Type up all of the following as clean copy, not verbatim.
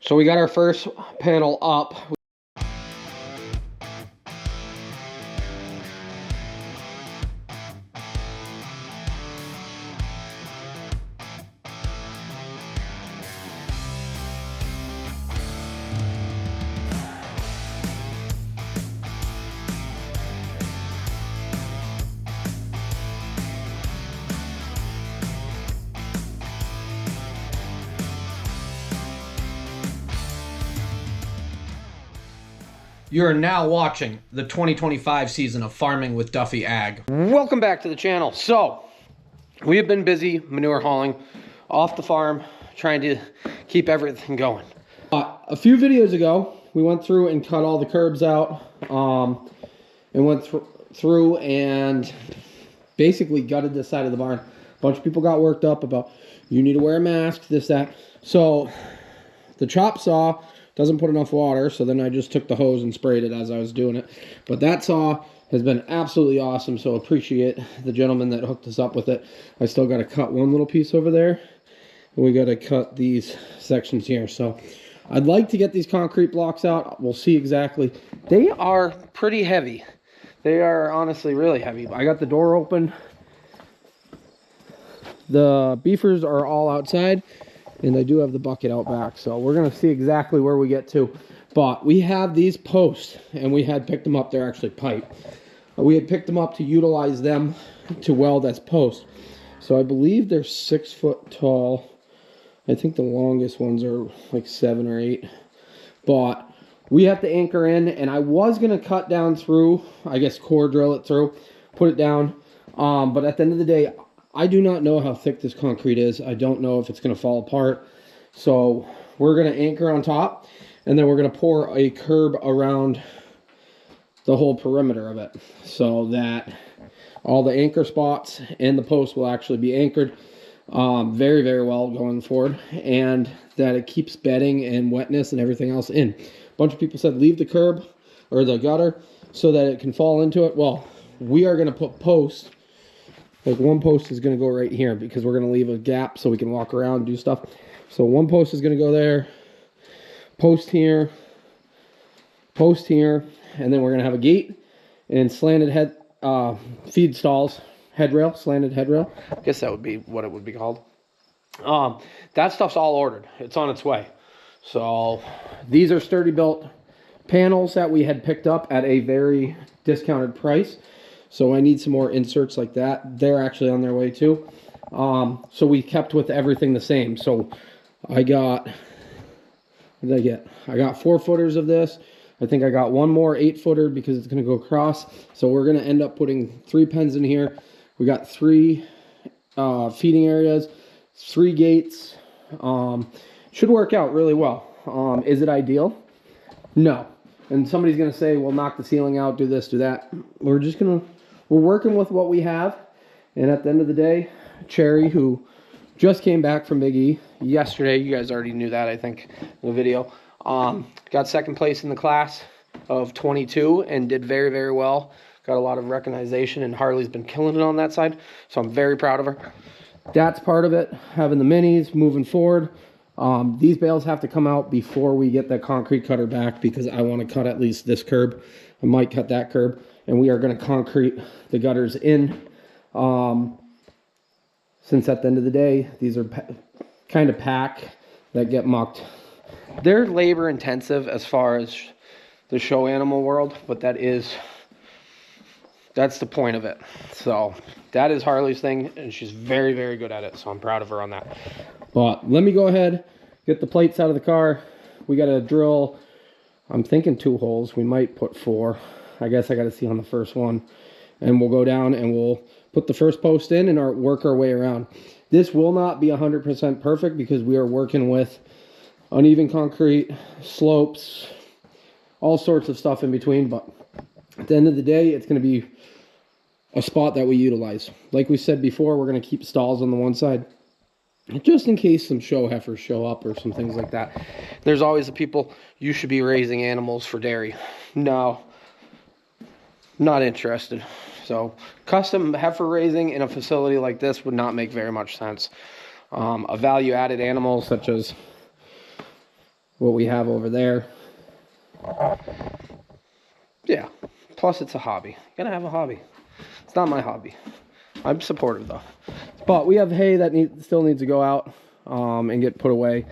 So we got our first panel up. You are now watching the 2025 season of Farming with Duffy Ag. Welcome back to the channel. So, we have been busy manure hauling off the farm, trying to keep everything going. A few videos ago, we went through and cut all the curbs out, and went through and basically gutted this side of the barn. A bunch of people got worked up about, you need to wear a mask, this, that. So, the chop saw doesn't put enough water, so then I just took the hose and sprayed it as I was doing it. But that saw has been absolutely awesome, so appreciate the gentleman that hooked us up with it. I still got to cut one little piece over there, and we got to cut these sections here. So I'd like to get these concrete blocks out. We'll see exactly. They are pretty heavy. They are honestly really heavy. I got the door open. The beefers are all outside, and I do have the bucket out back, so we're going to see exactly where we get to. But we have these posts, and we had picked them up. They're actually pipe. We had picked them up to utilize them to weld as posts. So I believe they're 6 foot tall. I think the longest ones are like 7 or 8. But we have to anchor in, and I was going to cut down through, I guess core drill it through, put it down. But at the end of the day, I do not know how thick this concrete is. I don't know if it's going to fall apart. So we're going to anchor on top, and then we're going to pour a curb around the whole perimeter of it, so that all the anchor spots and the posts will actually be anchored very, very well going forward, and that it keeps bedding and wetness and everything else in. A bunch of people said leave the curb or the gutter so that it can fall into it. Well, we are going to put posts. Like one post is going to go right here because we're going to leave a gap so we can walk around and do stuff. So one post is going to go there, post here, and then we're going to have a gate and slanted head feed stalls, headrail, slanted headrail. I guess that would be what it would be called. That stuff's all ordered. It's on its way. So these are sturdy built panels that we had picked up at a very discounted price. So I need some more inserts like that. They're actually on their way too. So we kept with everything the same. So I got, what did I get? I got 4 footers of this. I think I got one more 8 footer because it's going to go across. So we're going to end up putting 3 pens in here. We got 3 feeding areas, 3 gates. Should work out really well. Is it ideal? No. And somebody's going to say, well, knock the ceiling out, do this, do that. We're working with what we have. And at the end of the day, Cherry, who just came back from Big E yesterday, you guys already knew that, I think, in the video, got second place in the class of 22 and did very, very well. Got a lot of recognition, and Harley's been killing it on that side. So I'm very proud of her. That's part of it, having the minis, moving forward. These bales have to come out before we get that concrete cutter back because I want to cut at least this curb. I might cut that curb, and we are going to concrete the gutters in. Since at the end of the day, these are kind of pack that get mucked. They're labor intensive as far as the show animal world, but that's the point of it. So that is Harley's thing, and she's very, very good at it. So I'm proud of her on that. But let me go ahead, get the plates out of the car. We got to drill, I'm thinking 2 holes. We might put 4. I guess I got to see on the first one. And we'll go down and we'll put the first post in and work our way around. This will not be 100% perfect because we are working with uneven concrete, slopes, all sorts of stuff in between. But at the end of the day, it's going to be a spot that we utilize. Like we said before, we're going to keep stalls on the one side, just in case some show heifers show up or some things like that. There's always the people, you should be raising animals for dairy. No, not interested. So custom heifer raising in a facility like this would not make very much sense. A value added animal such as what we have over there. Yeah, plus it's a hobby. You gotta have a hobby. It's not my hobby. I'm supportive though. But we have hay that still needs to go out and get put away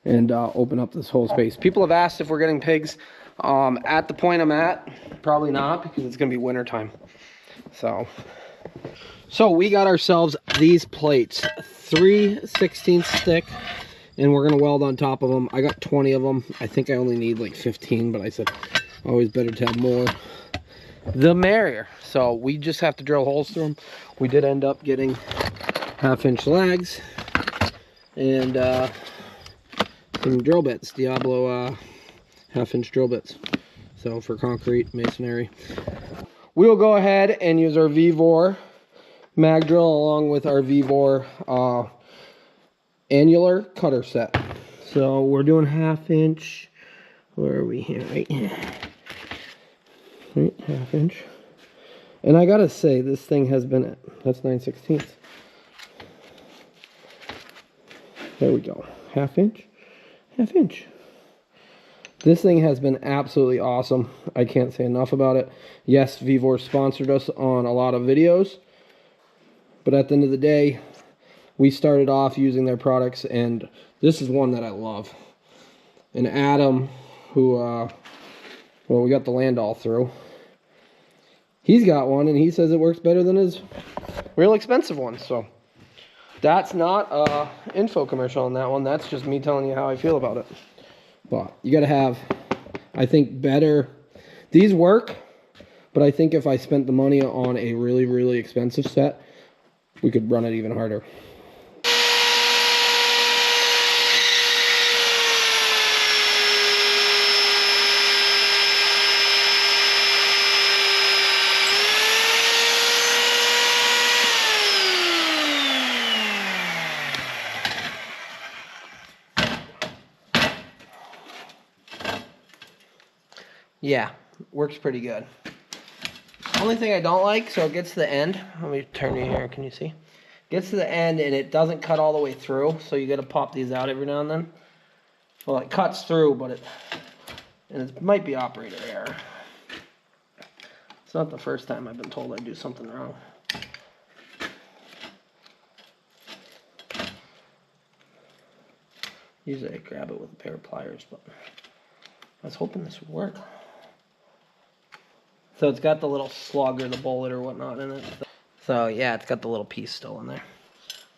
and open up this whole space. People have asked if we're getting pigs. At the point I'm at, probably not, because it's gonna be winter time. So we got ourselves these plates, 3/16 thick, and we're gonna weld on top of them. I got 20 of them. I think I only need like 15, but I said always better to have more, the merrier. So we just have to drill holes through them. We did end up getting 1/2-inch lags and some drill bits, Diablo 1/2-inch drill bits. So for concrete masonry, we'll go ahead and use our Vevor mag drill along with our Vevor annular cutter set. So we're doing 1/2-inch. Where are we here? Right here. Right, 1/2-inch. And I gotta say, this thing has been, that's 9/16. There we go. 1/2-inch. 1/2-inch. This thing has been absolutely awesome. I can't say enough about it. Yes, Vevor sponsored us on a lot of videos, but at the end of the day, we started off using their products, and this is one that I love. And Adam, who, well, we got the land all through, he's got one, and he says it works better than his real expensive one. So that's not a info commercial on that one. That's just me telling you how I feel about it. But you got to have, I think, better. These work, but I think if I spent the money on a really, really expensive set, we could run it even harder. Yeah, works pretty good. Only thing I don't like, so it gets to the end. Let me turn you here, can you see? Gets to the end and it doesn't cut all the way through, so you gotta pop these out every now and then. Well, it cuts through, but it might be operator error. It's not the first time I've been told I do something wrong. Usually I grab it with a pair of pliers, but I was hoping this would work. So it's got the little slug or the bullet or whatnot in it. So yeah, it's got the little piece still in there.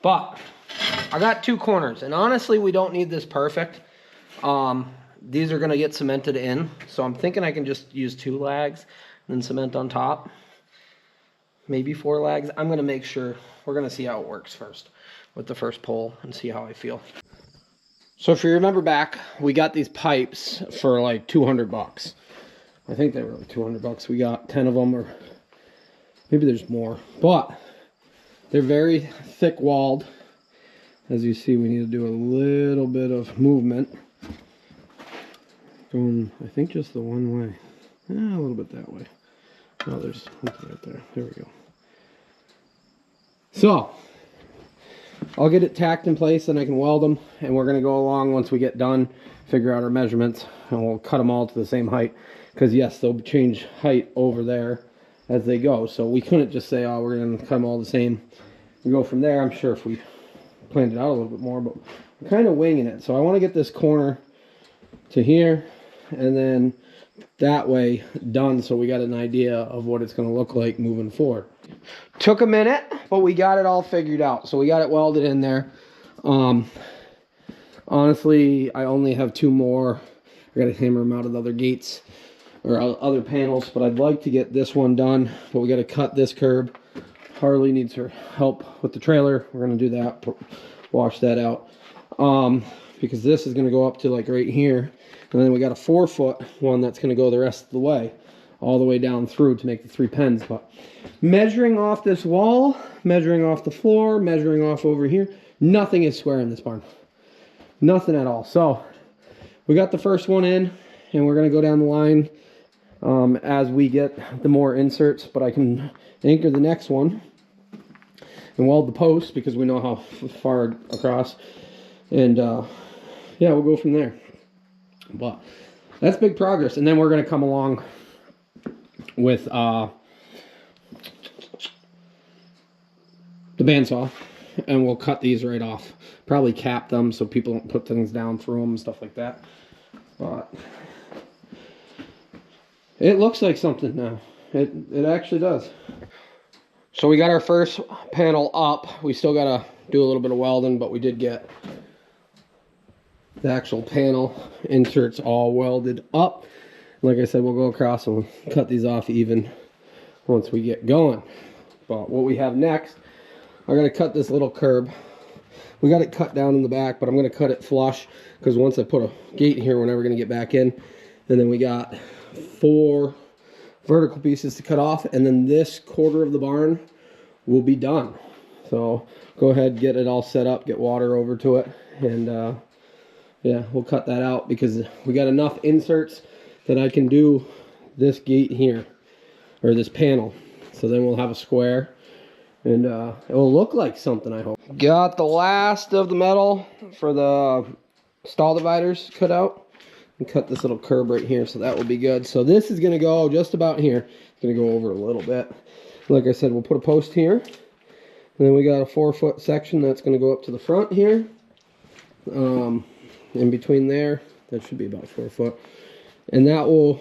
But I got 2 corners, and honestly, we don't need this perfect. These are gonna get cemented in, so I'm thinking I can just use 2 lags and then cement on top. Maybe 4 lags. I'm gonna make sure. We're gonna see how it works first with the first pull and see how I feel. So if you remember back, we got these pipes for like 200 bucks. I think they were like 200 bucks. We got 10 of them, or maybe there's more, but they're very thick walled. As you see, we need to do a little bit of movement. Going, I think, just the one way. A little bit that way. Oh, there's something right there. There we go. So I'll get it tacked in place and I can weld them, and we're gonna go along once we get done, figure out our measurements, and we'll cut them all to the same height. Because yes, they'll change height over there as they go. So we couldn't just say, oh, we're gonna cut them all the same. We go from there. I'm sure if we planned it out a little bit more, but we're kind of winging it. So I want to get this corner to here, and then that way done, so we got an idea of what it's going to look like moving forward. Took a minute, but we got it all figured out. So we got it welded in there. Honestly, I only have 2 more. I got to hammer them out of the other gates or other panels, but I'd like to get this one done. But we got to cut this curb. Harley needs her help with the trailer. We're going to do that, wash that out, because this is going to go up to like right here, and then we got a 4-foot one that's going to go the rest of the way, all the way down through to make the 3 pens. But measuring off this wall, measuring off the floor, measuring off over here, nothing is square in this barn. Nothing at all. So we got the first one in, and we're going to go down the line as we get the more inserts, but I can anchor the next one and weld the post because we know how far across, and yeah, we'll go from there. But that's big progress. And then we're going to come along with the bandsaw, and we'll cut these right off. Probably cap them so people don't put things down through them and stuff like that. But it looks like something now. It actually does. So we got our first panel up. We still got to do a little bit of welding, but we did get the actual panel inserts all welded up. Like I said, we'll go across and we'll cut these off even once we get going. But what we have next, I got to cut this little curb. We got it cut down in the back, but I'm going to cut it flush because once I put a gate here, we're never going to get back in. And then we got 4 vertical pieces to cut off, and then this quarter of the barn will be done. So go ahead, get it all set up, get water over to it, and yeah, we'll cut that out because we got enough inserts that I can do this gate here, or this panel. So then we'll have a square, and it will look like something, I hope. Got the last of the metal for the stall dividers cut out. And cut this little curb right here, so that will be good. So this is going to go just about here. It's going to go over a little bit. Like I said, we'll put a post here. And then we got a 4-foot section that's going to go up to the front here. In between there, that should be about 4 foot. And that will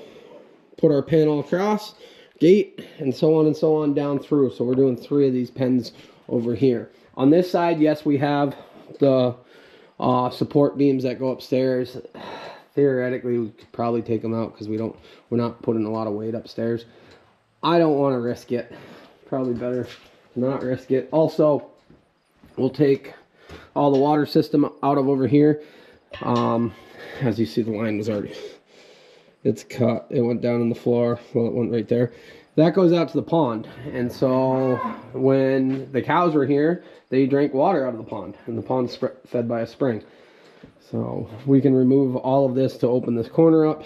put our panel across, gate, and so on down through. So we're doing 3 of these pens over here. On this side, yes, we have the support beams that go upstairs. Theoretically, we could probably take them out because we're not putting a lot of weight upstairs. I don't want to risk it. Probably better to not risk it. Also, we'll take all the water system out of over here. As you see, the line was already, it's cut. It went down in the floor. Well, it went right there. That goes out to the pond. And so when the cows were here, they drank water out of the pond. And the pond's fed by a spring. So we can remove all of this to open this corner up,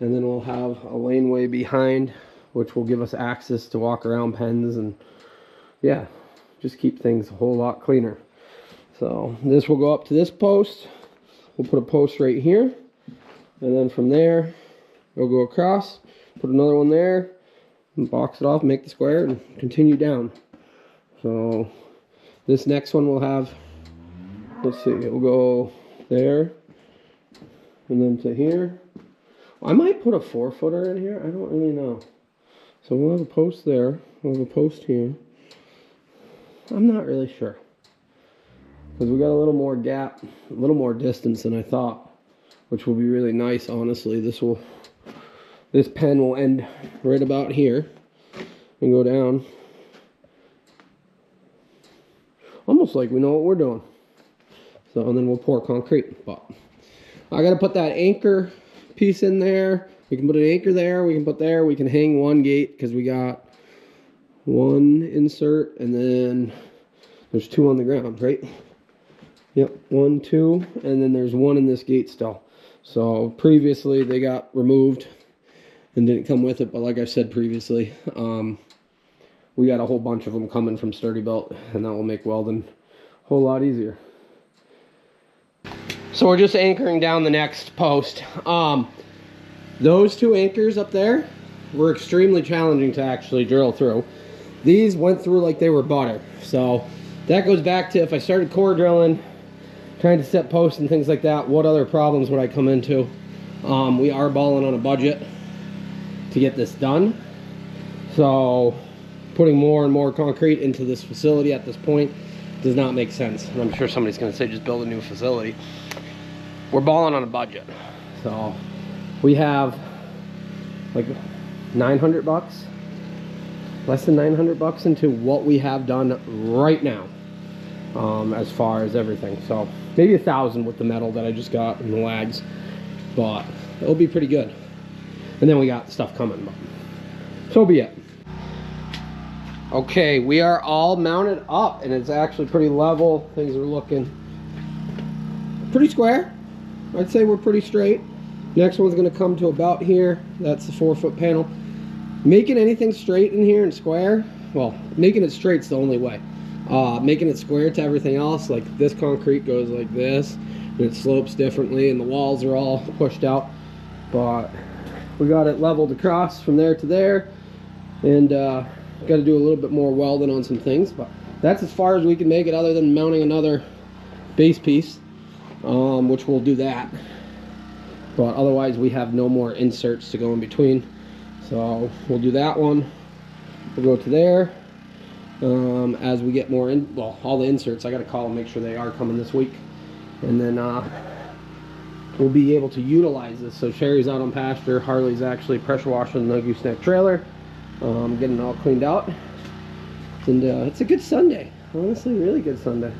and then we'll have a laneway behind, which will give us access to walk around pens, and yeah, just keep things a whole lot cleaner. So this will go up to this post. We'll put a post right here, and then from there we'll go across, put another one there, and box it off, make the square, and continue down. So this next one will have, let's see, it will go there, and then to here. I might put a 4-footer in here. I don't really know. So we'll have a post there. We'll have a post here. I'm not really sure. Because we got a little more gap, a little more distance than I thought, which will be really nice, honestly. This pen will end right about here and go down. Almost like we know what we're doing. So, and then we'll pour concrete. But I got to put that anchor piece in there. We can put an anchor there. We can put there. We can hang one gate because we got 1 insert, and then there's 2 on the ground, right? Yep, 1, 2, and then there's 1 in this gate still. So previously they got removed and didn't come with it, but like I said previously, we got a whole bunch of them coming from Sturdy Belt, and that will make welding a whole lot easier. So we're just anchoring down the next post. Those 2 anchors up there were extremely challenging to actually drill through. These went through like they were butter. So that goes back to if I started core drilling, trying to set posts and things like that, what other problems would I come into? We are balling on a budget to get this done. So putting more and more concrete into this facility at this point does not make sense. And I'm sure somebody's going to say just build a new facility. We're balling on a budget. So we have like 900 bucks, less than 900 bucks into what we have done right now, as far as everything. So maybe 1,000 with the metal that I just got and the lags, but it'll be pretty good. And then we got stuff coming, but so be it. Okay, we are all mounted up, and it's actually pretty level. Things are looking pretty square. I'd say we're pretty straight. Next one's going to come to about here. That's the 4-foot panel. Making anything straight in here and square, well, making it straight's the only way. Making it square to everything else, like this concrete goes like this, It slopes differently and the walls are all pushed out, but we got it leveled across from there to there, and got to do a little bit more welding on some things, but that's as far as we can make it, other than mounting another base piece, which we'll do that. But otherwise we have no more inserts to go in between, so we'll do that one. We'll go to there. As we get more in, well, all the inserts, I got to call and make sure they are coming this week, and then we'll be able to utilize this. So Sherry's out on pasture, Harley's actually pressure washing the gooseneck trailer, getting it all cleaned out, and it's a good Sunday, honestly, really good Sunday.